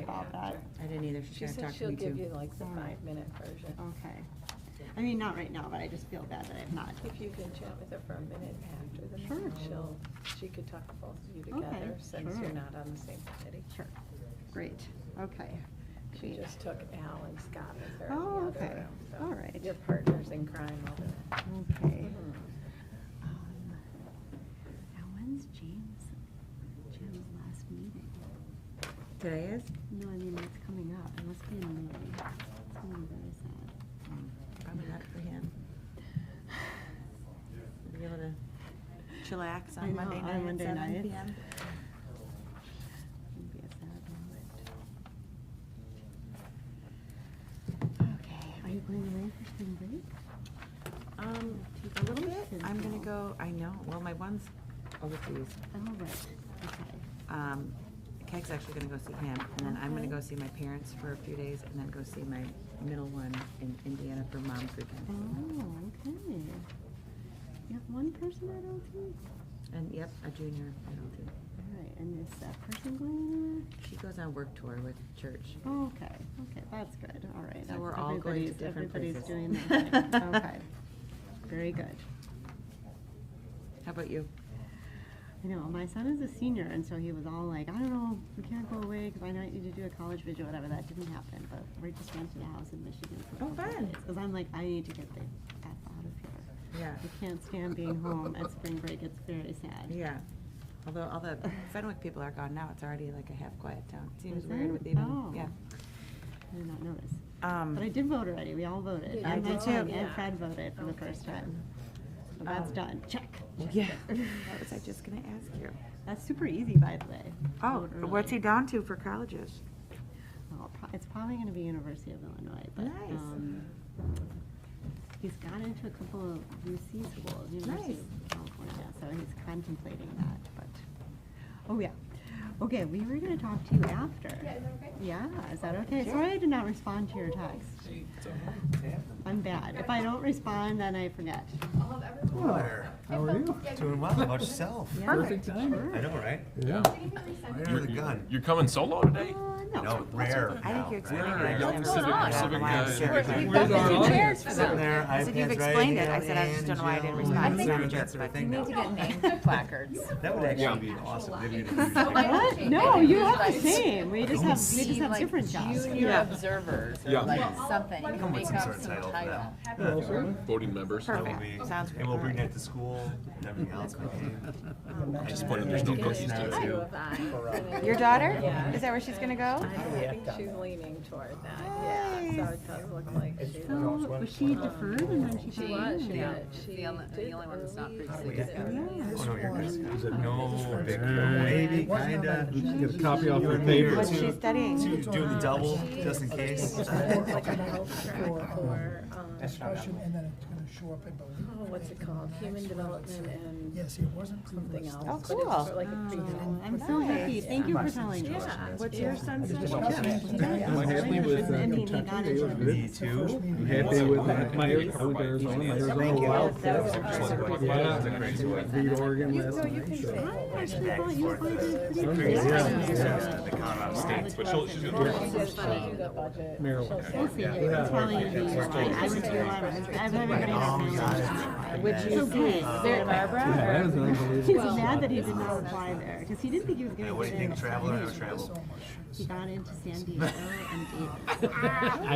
about that. I didn't either. She's She gonna said talk to she'll me give too. you like the 5-minute version. Okay. I mean, not right now, but I just feel bad that I've not. If you can chat with her for a minute after the Sure. meeting, she could talk to both of you Okay, together since sure. you're not on the same committee. Sure. Great. Okay. She just took Al and Scott with her Oh, in the other okay. room. So All right. Your partners in crime over there. Okay. Mhm. Now, when's Jim's last meeting? Today is? No, I mean, it's coming up. It must be in May. It's gonna be very sad. Probably not for him. Be able to chillax I on know, Monday on night at Monday 7 night. p.m. It'd be a sad moment. Okay. Are you going away for spring break? A little bit. I'm gonna go, I know, well, my one's overseas. Oh, right. Okay. Keg's actually gonna go see him, and then I'm gonna go see my parents for a few days, and then go see my middle one in Indiana for mom's weekend. Oh, okay. You have one person at LT? And, yep, a junior penalty. All right, and is that person going anywhere? She goes on work tour with church. Oh, okay, okay, that's good, all right. So we're all going to Everybody's- different Everybody's places. doing that thing. Okay, very good. How about you? I know, my son is a senior, and so he was all like, I don't know, we can't go away because I might need to do a college visit, whatever. That didn't happen, but we just rented a house in Michigan. Oh, fun. Because I'm like, I need to get the F out of here. Yeah. I can't stand being home at spring break, it's very sad. Yeah. Although all the Fenwick people are gone now, it's already like a half quiet town. Seems Is weird it? with even, Oh. yeah. I did not notice. But I did vote already, we all voted. Yeah, I And my did son too. And Fred voted for the first time. So that's done, check. Yeah. What was I just gonna ask you? That's super easy, by the way. Oh, Vote early. what's he down to for colleges? Well, it's probably gonna be University of Illinois, but, Nice. he's got into a couple of UC schools, University Nice. of California, so he's contemplating that, but, oh, yeah. Okay, we were gonna talk to you after. Yeah, is that okay? Yeah, is that okay? Sorry I did not respond to your text. I'm bad. If I don't respond, then I forget. There. How are you? Doing well. How about yourself? Perfect timing. I know, right? Yeah. Right under the gun. You're coming solo today? No. No, rare. I think now, you explained right? it. I Got just the haven't civic why I'm sitting guy. here. Where's our audience? Sitting there, I said you've iPads explained right it. I said I just don't know why I didn't respond. I I'm think not a that jerk, sort of but- thing. You need to get name placards. That would actually be awesome. Maybe we could use that. What? No, you have the same. We just have Like different jobs. Junior Yeah. observers or Yeah. like something. You Come can with make some up sort of some title for title. that. Also, Voting members. That will Perfect. be- Sounds great. And we'll bring that to school and everything else. Disappointed there's no cookies now today. too. Your daughter? Yeah. Is that where she's gonna go? I think she's leaning toward that, yeah, so it does look like she's. So, was she deferred and then she She came was, in? she Yeah. did, The only one that's not early pre-existing. Oh, no, you're good. No, big deal. Maybe, kinda. get a copy off her You paper. What's she studying? To do the double, just in case. Like a health track for, discussion, and then it's gonna show up, I believe. oh, what's it called, human development and Yes, it wasn't something else. Oh, but it's cool. for like a pre-health. I'm so happy. Thank you for telling me. Yeah. What's your son's name? I'm happy with And he Kentucky. got It was into good. Me too. I'm happy with my, I went to Arizona. My Arizona Wild. Yeah. Beat Oregon last night. So. I actually thought you played it pretty Okay, good. yeah. The Colorado States, but She's gonna do it. Maryland. We'll see. It's probably gonna be, I would do, I've never been on Would you see Santa Barbara? Yeah, that was He's unbelievable. mad that he did not apply there, because he didn't think he was Yeah, gonna what do get you in. think, traveler or travel? He got into San Diego and Davis. I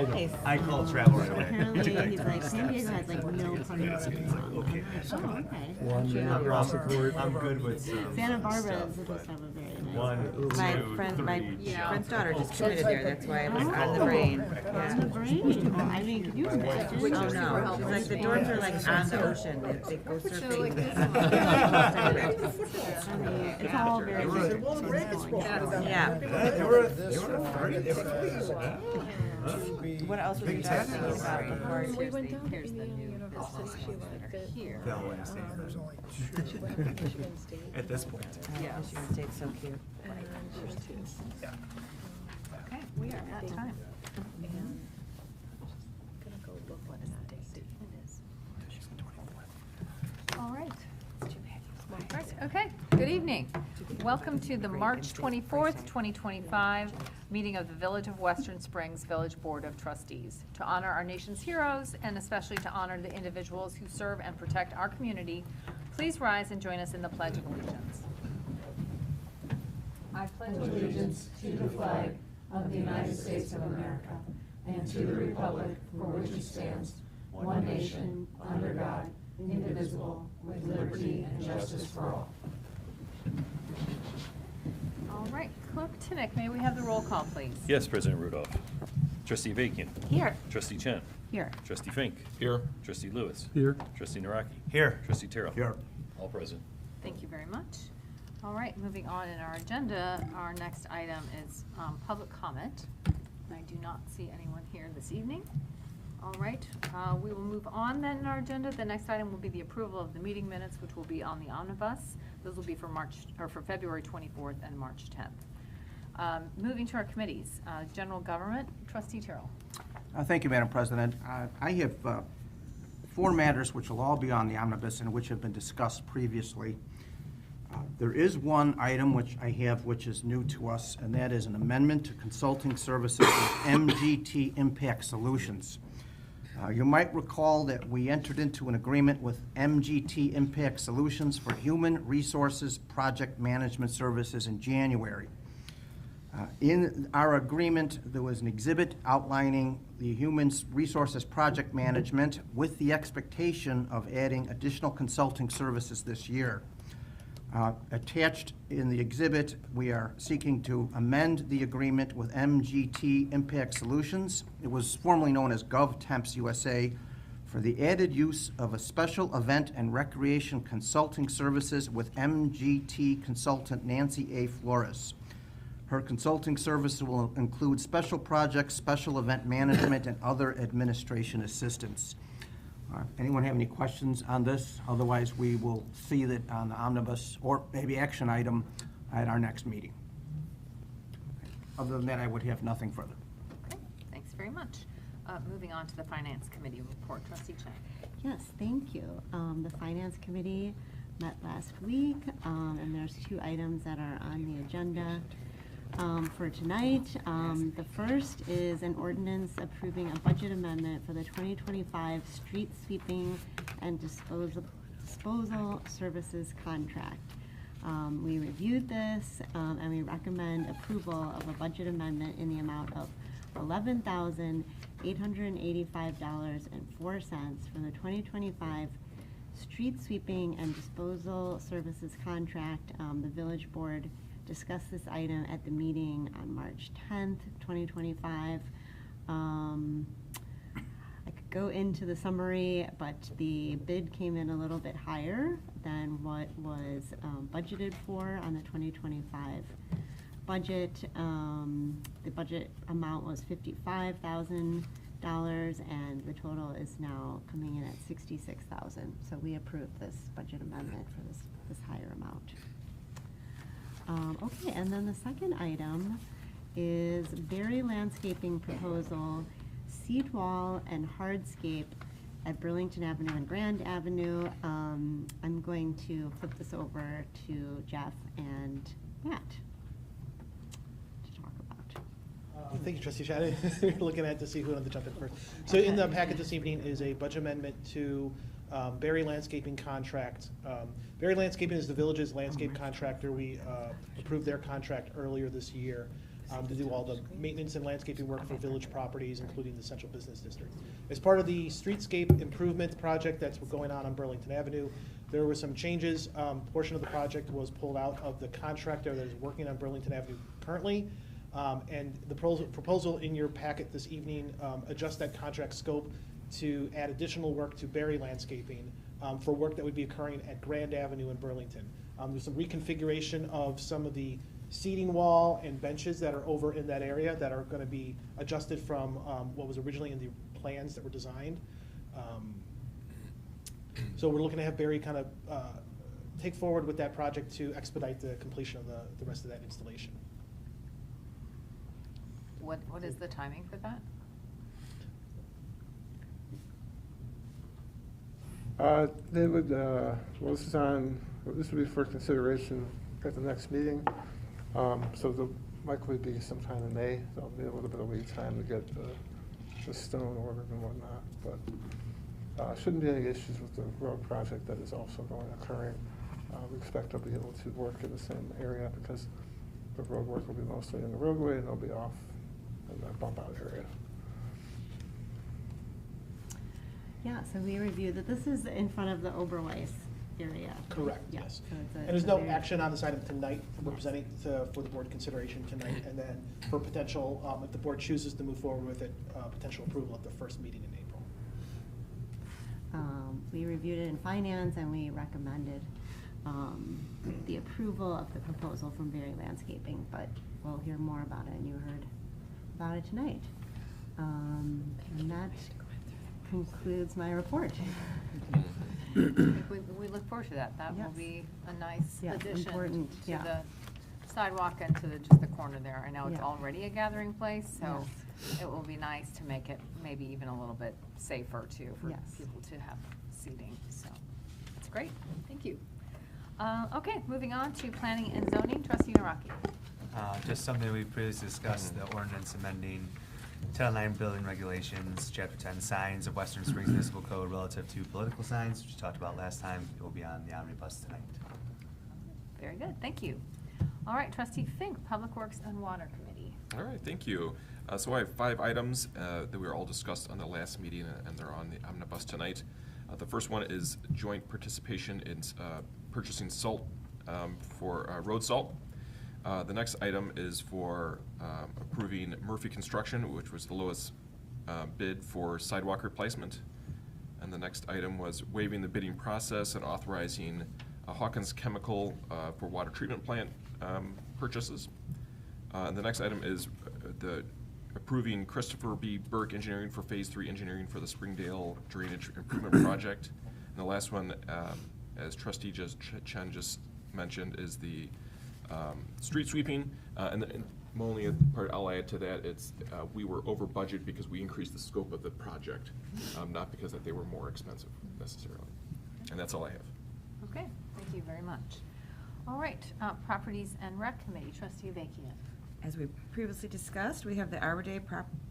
know. I call travel right away. Apparently, he's like, San Diego has like no parking. Okay. Oh, okay. One across the court. I'm good with Santa Barbara stuff, is supposed but to have a very nice. one, My two, friend, my three. friend's daughter just committed there. That's why it was on the brain. On the Yeah. brain. Well, I mean, could you imagine? Oh no! She's like the dorms are like on the ocean. They go surfing. I mean, it's all very. Yeah. They were afraid. They were What else was your daughter thinking about before? We went down to Indiana University, she liked it. Fell in St. There's only She went to Michigan State. At this point. Yeah, Michigan State's so cute. And she's two. Okay, we are at time. And gonna go look what that date is. All right. Okay, good evening. Welcome to the March 24th, 2025 meeting of the Village of Western Springs Village Board of Trustees, to honor our nation's heroes and especially to honor the individuals who serve and protect our community. Please rise and join us in the Pledge of Allegiance. I pledge allegiance to the flag of the United States of America and to the republic for which it stands, one nation, under God, indivisible, with liberty and justice for all. All right, Clerk Tinnick, may we have the roll call, please? Yes, President Rudolph. Trustee Avakian. Here. Trustee Chen. Here. Trustee Fink. Here. Trustee Lewis. Here. Trustee Naraki. Here. Trustee Terrell. Here. All present. Thank you very much. All right, moving on in our agenda, our next item is public comment. I do not see anyone here this evening. All right, we will move on then in our agenda. The next item will be the approval of the meeting minutes, which will be on the omnibus. Those will be for February 24th and March 10th. Moving to our committees, General Government, Trustee Terrell. Thank you, Madam President. I have 4 matters which will all be on the omnibus and which have been discussed previously. There is one item which I have which is new to us, and that is an amendment to consulting services with MGT Impact Solutions. You might recall that we entered into an agreement with MGT Impact Solutions for Human Resources Project Management Services in January. In our agreement, there was an exhibit outlining the Human Resources Project Management with the expectation of adding additional consulting services this year. Attached in the exhibit, we are seeking to amend the agreement with MGT Impact Solutions. It was formerly known as GovTemps USA, for the added use of a special event and recreation consulting services with MGT consultant Nancy A. Flores. Her consulting services will include special projects, special event management, and other administration assistance. Anyone have any questions on this? Otherwise, we will see that on the omnibus or maybe action item at our next meeting. Other than that, I would have nothing further. Okay, thanks very much. Moving on to the Finance Committee report, Trustee Chen. Yes, thank you. The Finance Committee met last week, and there's 2 items that are on the agenda for tonight. The first is an ordinance approving a budget amendment for the 2025 street sweeping and disposal services contract. We reviewed this and we recommend approval of a budget amendment in the amount of $11,885.04 for the 2025 street sweeping and disposal services contract. The village board discussed this item at the meeting on March 10th, 2025. I could go into the summary, but the bid came in a little bit higher than what was budgeted for on the 2025 budget. The budget amount was $55,000, and the total is now coming in at $66,000. So we approved this budget amendment for this higher amount. Okay, and then the second item is Berry Landscaping Proposal, Seed Wall and Hardscape at Burlington Avenue and Grand Avenue. I'm going to flip this over to Jeff and Matt to talk about. Thank you, Trustee Shadid. We're looking at to see who wanted to jump in first. So in the packet this evening is a budget amendment to Berry Landscaping contract. Berry Landscaping is the village's landscape contractor. We approved their contract earlier this year to do all the maintenance and landscaping work for village properties, including the Central Business District. As part of the streetscape improvement project that's going on Burlington Avenue, there were some changes. Portion of the project was pulled out of the contractor that is working on Burlington Avenue currently. And the proposal in your packet this evening adjusts that contract scope to add additional work to Berry Landscaping for work that would be occurring at Grand Avenue in Burlington. There's some reconfiguration of some of the seating wall and benches that are over in that area that are going to be adjusted from what was originally in the plans that were designed. So we're looking to have Berry kind of take forward with that project to expedite the completion of the rest of that installation. What is the timing for that? They would, well, this would be for consideration at the next meeting. So likely be sometime in May. There'll be a little bit of lead time to get the stone ordered and whatnot, but shouldn't be any issues with the road project that is also occurring. We expect they'll be able to work in the same area because the road work will be mostly in the roadway and they'll be off in that bump out area. Yeah, so we reviewed that this is in front of the Oberweis area. Correct, Yeah, yes. so it's a- And there's a no very- action on this item tonight. We're presenting for the board consideration tonight, and then for potential, if the board chooses to move forward with it, potential approval at the first meeting in April. We reviewed it in finance and we recommended the approval of the proposal from Berry Landscaping, but we'll hear more about it, and you heard about it tonight. And that concludes my report. We look forward to that. That will Yes. be a nice Yes, addition important, to yeah. the sidewalk and to just the corner there. I know it's Yeah. already a gathering place, so Yes. it will be nice to make it maybe even a little bit safer too for Yes. people to have seating. So it's great. Thank you. Okay, moving on to planning and zoning. Trustee Naraki. Just something we previously discussed, the ordinance amending Title 9 building regulations, Chapter 10 signs of Western Springs Municipal Code relative to political signs, which we talked about last time. It will be on the omnibus tonight. Very good. Thank you. All right, Trustee Fink, Public Works and Water Committee. All right, thank you. So I have 5 items that we were all discussed on the last meeting, and they're on the omnibus tonight. The first one is joint participation in purchasing salt for road salt. The next item is for approving Murphy Construction, which was the lowest bid for sidewalk replacement. And the next item was waiving the bidding process and authorizing Hawkins Chemical for water treatment plant purchases. And the next item is the approving Christopher B. Burke Engineering for Phase 3 engineering for the Springdale Drainage Improvement Project. And the last one, as Trustee Chen just mentioned, is the street sweeping. And the only part I'll add to that, it's we were over budget because we increased the scope of the project, not because that they were more expensive necessarily. And that's all I have. Okay, thank you very much. All right, Properties and Rec Committee, Trustee Avakian. As we previously discussed, we have the Arbor Day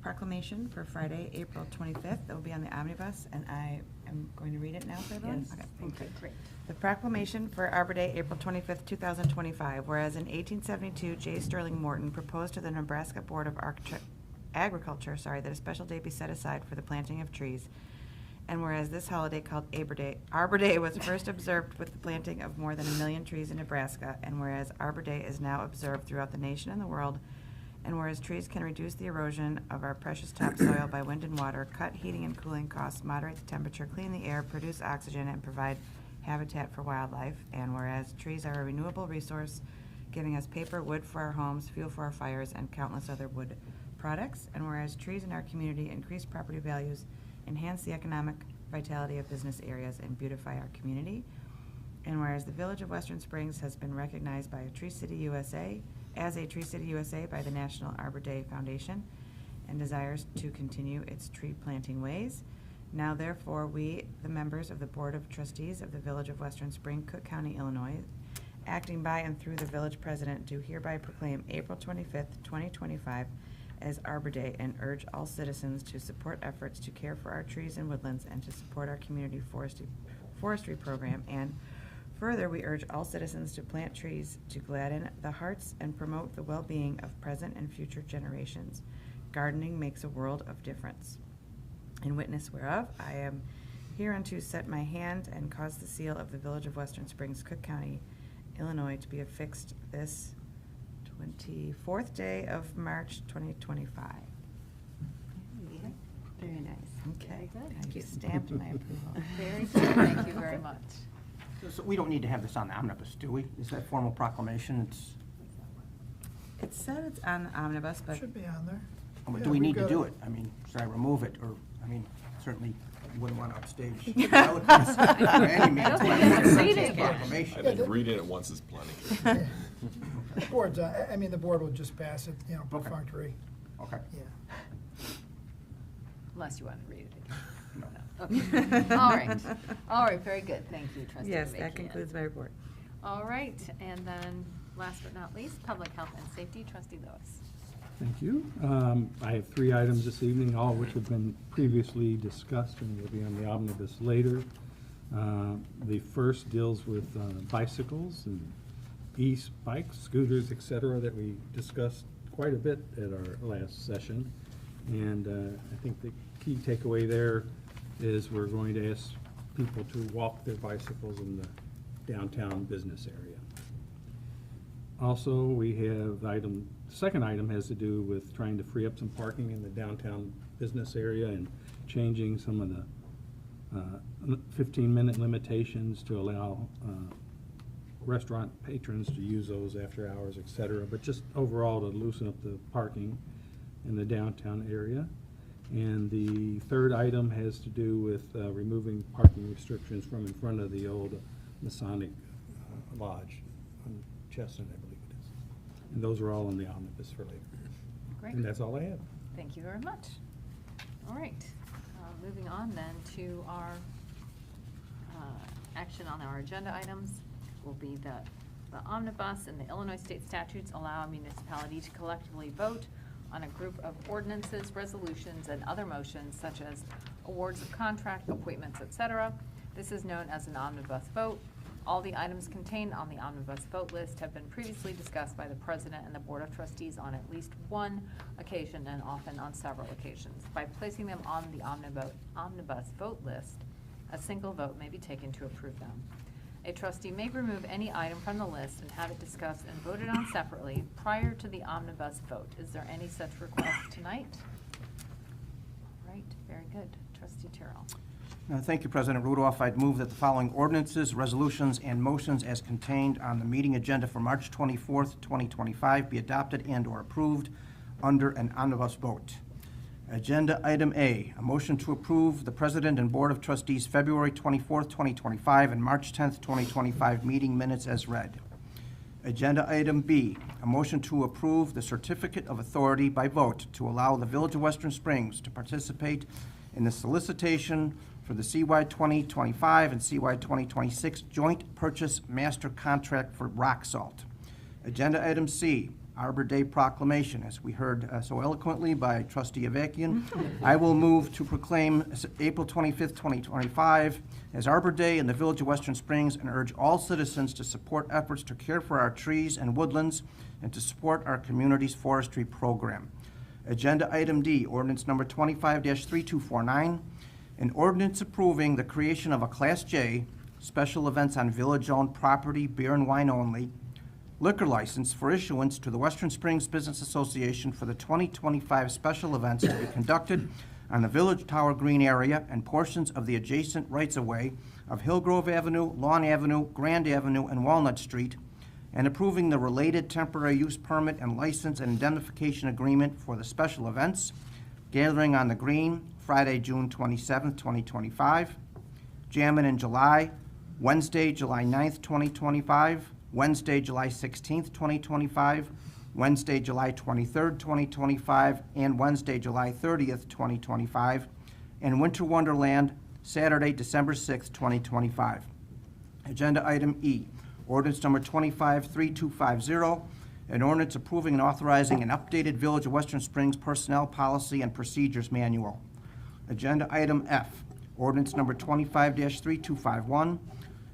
proclamation for Friday, April 25th. That will be on the omnibus, and I am going to read it now for everyone. Yes. Okay, thank you. Great. The proclamation for Arbor Day, April 25th, 2025, whereas in 1872, J. Sterling Morton proposed to the Nebraska Board of Agriculture, that a special day be set aside for the planting of trees, and whereas this holiday called Arbor Day was first observed with the planting of more than 1 million trees in Nebraska, and whereas Arbor Day is now observed throughout the nation and the world, and whereas trees can reduce the erosion of our precious topsoil by wind and water, cut heating and cooling costs, moderate the temperature, clean the air, produce oxygen, and provide habitat for wildlife, and whereas trees are a renewable resource, giving us paper, wood for our homes, fuel for our fires, and countless other wood products, and whereas trees in our community increase property values, enhance the economic vitality of business areas, and beautify our community. And whereas the Village of Western Springs has been recognized by Tree City USA as a Tree City USA by the National Arbor Day Foundation and desires to continue its tree planting ways. Now therefore, we, the members of the Board of Trustees of the Village of Western Spring, Cook County, Illinois, acting by and through the village president, do hereby proclaim April 25th, 2025 as Arbor Day and urge all citizens to support efforts to care for our trees and woodlands and to support our community forestry program. And further, we urge all citizens to plant trees to gladden the hearts and promote the well-being of present and future generations. Gardening makes a world of difference. In witness whereof, I am hereunto set my hand and cause the seal of the Village of Western Springs, Cook County, Illinois, to be affixed this 24th day of March 2025. Very nice. Okay. Very good. Thank you. Stamped my approval. Very good. Thank you very much. So we don't need to have this on the omnibus, do we? Is that formal proclamation? It said it's on the omnibus, but Should be on there. But Yeah, do we need to we've do got it? I mean, should I remove it, or, I mean, certainly wouldn't want to upstage the eloquence by any means. I don't but think it's it's a reading. proclamation. I think reading it once is plenty. The board's, I mean, the board will just pass it, perfunctory. Okay. Yeah. Unless you want to read it again. No. Okay. All right. All right, very good. Thank you, Trustee yes, Avakian. that concludes my report. All right, and then last but not least, Public Health and Safety, Trustee Lewis. Thank you. I have 3 items this evening, all of which have been previously discussed and will be on the omnibus later. The first deals with bicycles and e-bikes, scooters, etc., that we discussed quite a bit at our last session. And I think the key takeaway there is we're going to ask people to walk their bicycles in the downtown business area. Also, we have the second item has to do with trying to free up some parking in the downtown business area and changing some of the 15-minute limitations to allow restaurant patrons to use those after hours, et cetera, but just overall to loosen up the parking in the downtown area. And the third item has to do with removing parking restrictions from in front of the old Masonic Lodge on Chestnut, I believe it is. And those are all in the omnibus for later. Great. And that's all I have. Thank you very much. All right, moving on then to our action on our agenda items will be the omnibus, and the Illinois state statutes allow a municipality to collectively vote on a group of ordinances, resolutions, and other motions such as awards of contract, appointments, etc. This is known as an omnibus vote. All the items contained on the omnibus vote list have been previously discussed by the President and the Board of Trustees on at least one occasion and often on several occasions. By placing them on the omnibus vote list, a single vote may be taken to approve them. A trustee may remove any item from the list and have it discussed and voted on separately prior to the omnibus vote. Is there any such request tonight? All right, very good. Trustee Terrell. Thank you, President Rudolph. I'd move that the following ordinances, resolutions, and motions as contained on the meeting agenda for March 24th, 2025 be adopted and/or approved under an omnibus vote. Agenda item A motion to approve the President and Board of Trustees February 24th, 2025 and March 10th, 2025 meeting minutes as read. Agenda item B, a motion to approve the certificate of authority by vote to allow the Village of Western Springs to participate in the solicitation for the CY 2025 and CY 2026 joint purchase master contract for rock salt. Agenda item C, Arbor Day proclamation, as we heard so eloquently by Trustee Avakian. I will move to proclaim April 25th, 2025 as Arbor Day in the Village of Western Springs and urge all citizens to support efforts to care for our trees and woodlands and to support our community's forestry program. Agenda item D, ordinance number 25-3249, an ordinance approving the creation of a Class J special events on village-owned property, beer and wine only, liquor license for issuance to the Western Springs Business Association for the 2025 special events to be conducted on the Village Tower Green area and portions of the adjacent rights-of-way of Hillgrove Avenue, Lawn Avenue, Grand Avenue, and Walnut Street, and approving the related temporary use permit and license and indemnification agreement for the special events, gathering on the Green, Friday, June 27th, 2025, Jammin' in July, Wednesday, July 9th, 2025, Wednesday, July 16th, 2025, Wednesday, July 23rd, 2025, and Wednesday, July 30th, 2025, and Winter Wonderland, Saturday, December 6th, 2025. Agenda item E, ordinance number 25-3250, an ordinance approving and authorizing an updated Village of Western Springs personnel policy and procedures manual. Agenda item F, ordinance number 25-3251,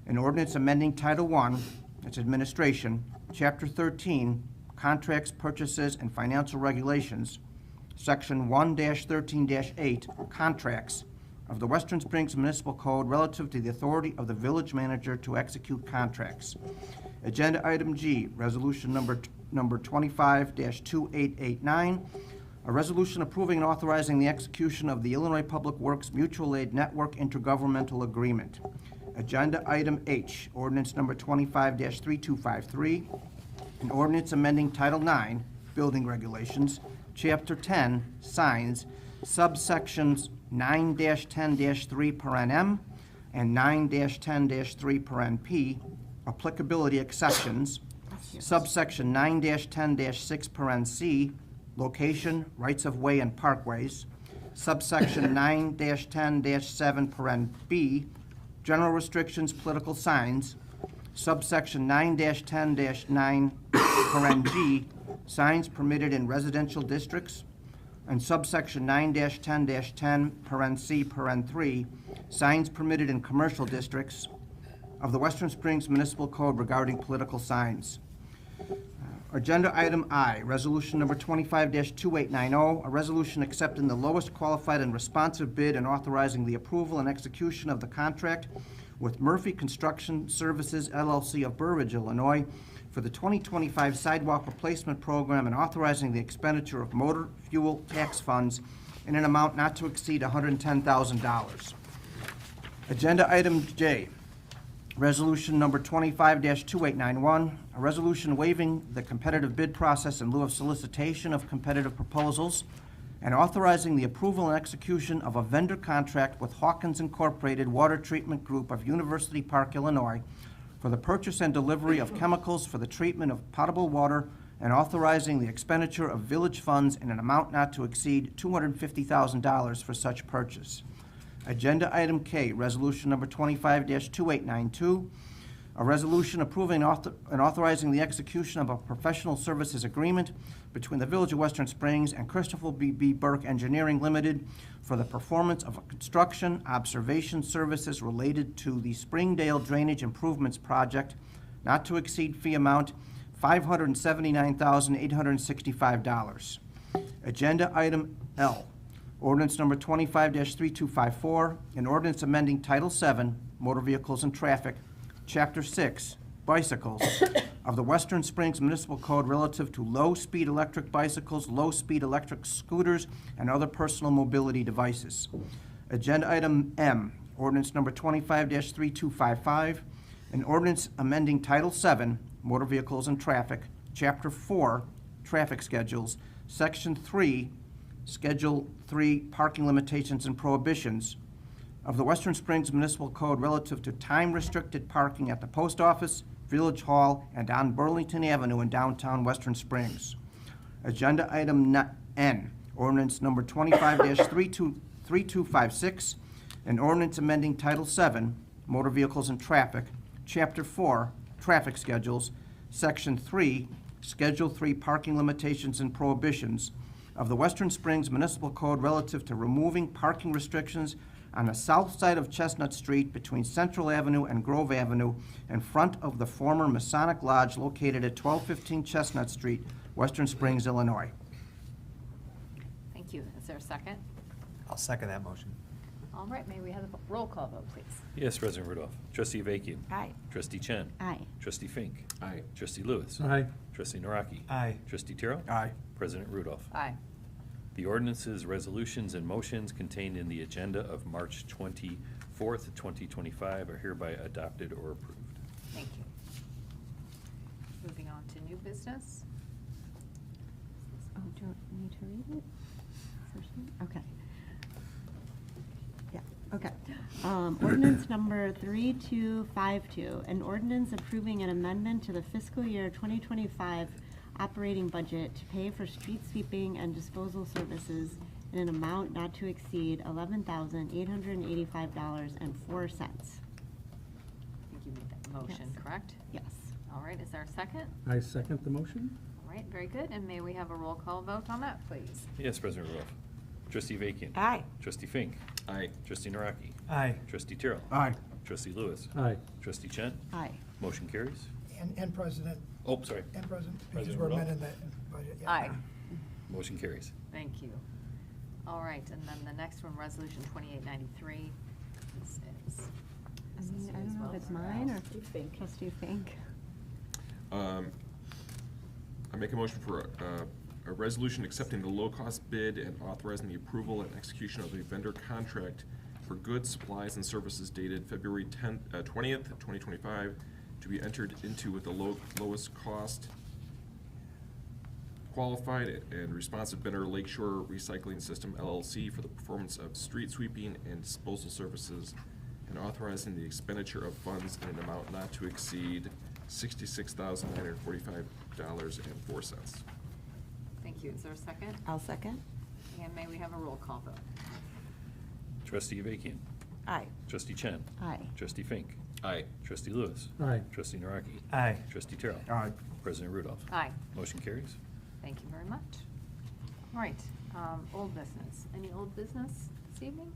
an ordinance amending Title I, its administration, Chapter 13, Contracts, Purchases, and Financial Regulations, Section 1-13-8, Contracts of the Western Springs Municipal Code relative to the authority of the village manager to execute contracts. Agenda item G, resolution number 25-2889, a resolution approving and authorizing the execution of the Illinois Public Works Mutual Aid Network Intergovernmental Agreement. Agenda item H, ordinance number 25-3253, an ordinance amending Title IX, Building Regulations, Chapter 10, Signs, subsections 9-10-3 paren M and 9-10-3 paren P, applicability exceptions, subsection 9-10-6 paren C, location, rights-of-way and parkways, subsection 9-10-7 paren B, general restrictions, political signs, subsection 9-10-9, paren G, signs permitted in residential districts, and subsection 9-10-10, paren C, paren 3, signs permitted in commercial districts of the Western Springs Municipal Code regarding political signs. Agenda item I, resolution number 25-2890, a resolution accepting the lowest qualified and responsive bid and authorizing the approval and execution of the contract with Murphy Construction Services LLC of Burbidge, Illinois, for the 2025 sidewalk replacement program and authorizing the expenditure of motor fuel tax funds in an amount not to exceed $110,000. Agenda item J, resolution number 25-2891, a resolution waiving the competitive bid process in lieu of solicitation of competitive proposals and authorizing the approval and execution of a vendor contract with Hawkins Incorporated Water Treatment Group of University Park, Illinois, for the purchase and delivery of chemicals for the treatment of potable water and authorizing the expenditure of village funds in an amount not to exceed $250,000 for such purchase. Agenda item K, resolution number 25-2892, a resolution approving and authorizing the execution of a professional services agreement between the Village of Western Springs and Christopher B. Burke Engineering Limited for the performance of a construction observation services related to the Springdale Drainage Improvements Project, not to exceed fee amount $579,865. Agenda item L, ordinance number 25-3254, an ordinance amending Title VII, Motor Vehicles and Traffic, Chapter 6, Bicycles, of the Western Springs Municipal Code relative to low-speed electric bicycles, low-speed electric scooters, and other personal mobility devices. Agenda item M, ordinance number 25-3255, an ordinance amending Title VII, Motor Vehicles and Traffic, Chapter 4, Traffic Schedules, Section 3, Schedule 3, Parking Limitations and Prohibitions, of the Western Springs Municipal Code relative to time-restricted parking at the post office, Village Hall, and on Burlington Avenue in downtown Western Springs. Agenda item N, ordinance number 25-3256, an ordinance amending Title VII, Motor Vehicles and Traffic, Chapter 4, Traffic Schedules, Section 3, Schedule 3, Parking Limitations and Prohibitions, of the Western Springs Municipal Code relative to removing parking restrictions on the south side of Chestnut Street between Central Avenue and Grove Avenue in front of the former Masonic Lodge located at 1215 Chestnut Street, Western Springs, Illinois. Thank you. Is there a second? I'll second that motion. All right, may we have a roll call vote, please? Yes, President Rudolph. Trustee Avakian. Aye. Trustee Chen. Aye. Trustee Fink. Aye. Trustee Lewis. Aye. Trustee Naraki. Aye. Trustee Tiro. Aye. President Rudolph. Aye. The ordinances, resolutions, and motions contained in the agenda of March 24th, 2025 are hereby adopted or approved. Thank you. Moving on to new business. Oh, do you need to read it? Is there some- Okay. Yeah, okay. Ordinance number 3252, an ordinance approving an amendment to the fiscal year 2025 operating budget to pay for street sweeping and disposal services in an amount not to exceed $11,885.04. I think you made that motion, Yes. correct? Yes. All right, is there a second? I second the motion. All right, very good. And may we have a roll call vote on that, please? Yes, President Rudolph. Trustee Avakian. Aye. Trustee Fink. Aye. Trustee Naraki. Aye. Trustee Tiro. Aye. Trustee Lewis. Aye. Trustee Chen. Aye. Motion carries. And President, Oh, sorry. because President we're Rudolph. amending that budget. yeah. Aye. Motion carries. Thank you. All right, and then the next one, Resolution 2893. This is. I this is mean, I you don't as know well. if it's mine or Fink. Trustee Fink. I make a motion for a resolution accepting the low-cost bid and authorizing the approval and execution of a vendor contract for goods, supplies, and services dated February 20th, 2025, to be entered into with the lowest cost qualified and responsive vendor Lakeshore Recycling System LLC for the performance of street sweeping and disposal services, and authorizing the expenditure of funds in an amount not to exceed $66,945.04. Thank you. Is there a second? I'll second. And may we have a roll call vote? Trustee Avakian. Aye. Trustee Chen. Aye. Trustee Fink. Aye. Trustee Lewis. Aye. Trustee Naraki. Aye. Trustee Terrell. Aye. President Rudolph. Aye. Motion carries. Thank you very much. All right, old business. Any old business this evening?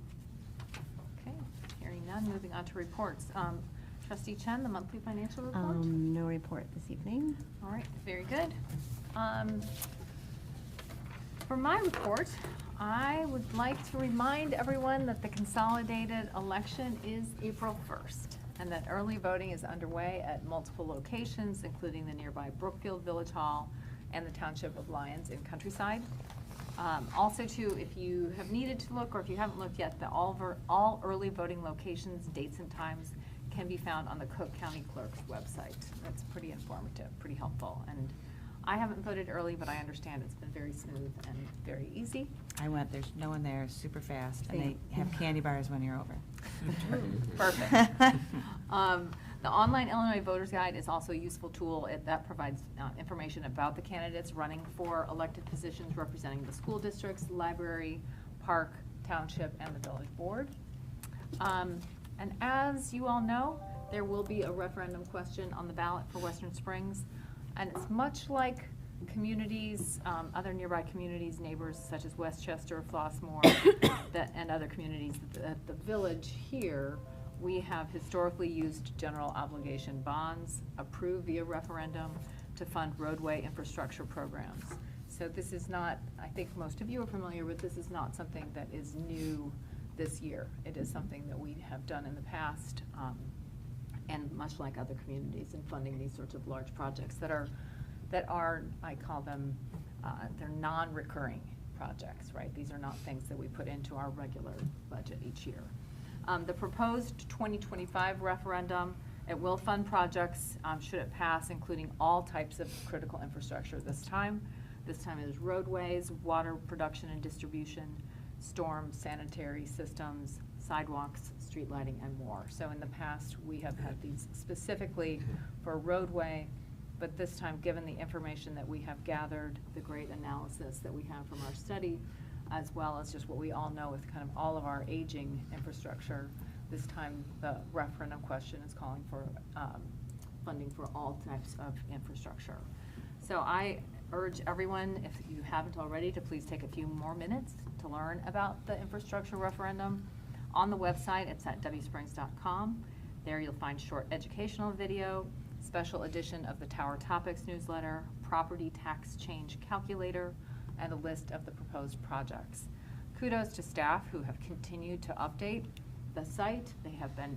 Okay, hearing none, moving on to reports. Trustee Chen, the monthly financial report? No report this evening. All right, very good. For my report, I would like to remind everyone that the consolidated election is April 1st, and that early voting is underway at multiple locations, including the nearby Brookfield Village Hall and the Township of Lyons in Countryside. Also, too, if you have needed to look, or if you haven't looked yet, all early voting locations, dates and times can be found on the Cook County Clerk's website. That's pretty informative, pretty helpful. And I haven't voted early, but I understand it's been very smooth and very easy. I went, there's no one there, super fast, and See? they have candy bars when you're over. Perfect. The online Illinois Voters Guide is also a useful tool. That provides information about the candidates running for elected positions representing the school districts, library, park, township, and the village board. And as you all know, there will be a referendum question on the ballot for Western Springs. And it's much like communities, other nearby communities, neighbors such as Westchester, Flossmoor, and other communities. At the village here, we have historically used general obligation bonds approved via referendum to fund roadway infrastructure programs. So this is not, I think most of you are familiar with, this is not something that is new this year. It is something that we have done in the past, and much like other communities in funding these sorts of large projects that are, I call them, they're non-recurring projects, right? These are not things that we put into our regular budget each year. The proposed 2025 referendum, it will fund projects, should it pass, including all types of critical infrastructure this time. This time it is roadways, water production and distribution, storm sanitary systems, sidewalks, street lighting, and more. So in the past, we have had these specifically for roadway, but this time, given the information that we have gathered, the great analysis that we have from our study, as well as just what we all know with kind of all of our aging infrastructure, this time the referendum question is calling for funding for all types of infrastructure. So I urge everyone, if you haven't already, to please take a few more minutes to learn about the infrastructure referendum. On the website, it's at wsprings.com. There you'll find short educational video, special edition of the Tower Topics newsletter, property tax change calculator, and a list of the proposed projects. Kudos to staff who have continued to update the site. They have been,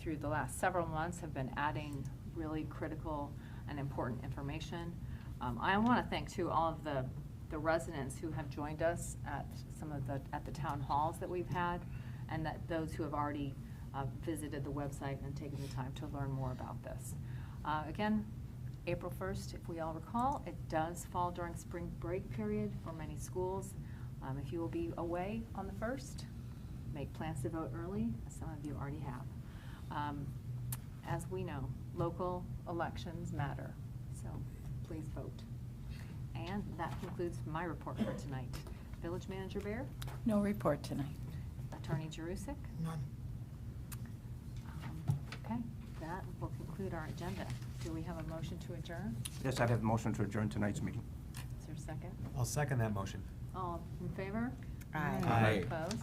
through the last several months, have been adding really critical and important information. I want to thank, too, all of the residents who have joined us at some of the town halls that we've had, and that those who have already visited the website and taken the time to learn more about this. Again, April 1st, if we all recall, it does fall during spring break period for many schools. If you will be away on the 1st, make plans to vote early, as some of you already have. As we know, local elections matter, so please vote. And that concludes my report for tonight. Village Manager Bear? No report tonight. Attorney Jarusic? None. Okay, that will conclude our agenda. Do we have a motion to adjourn? Yes, I'd have a motion to adjourn tonight's meeting. Is there a second? I'll second that motion. All in favor? Aye. Aye. Opposed?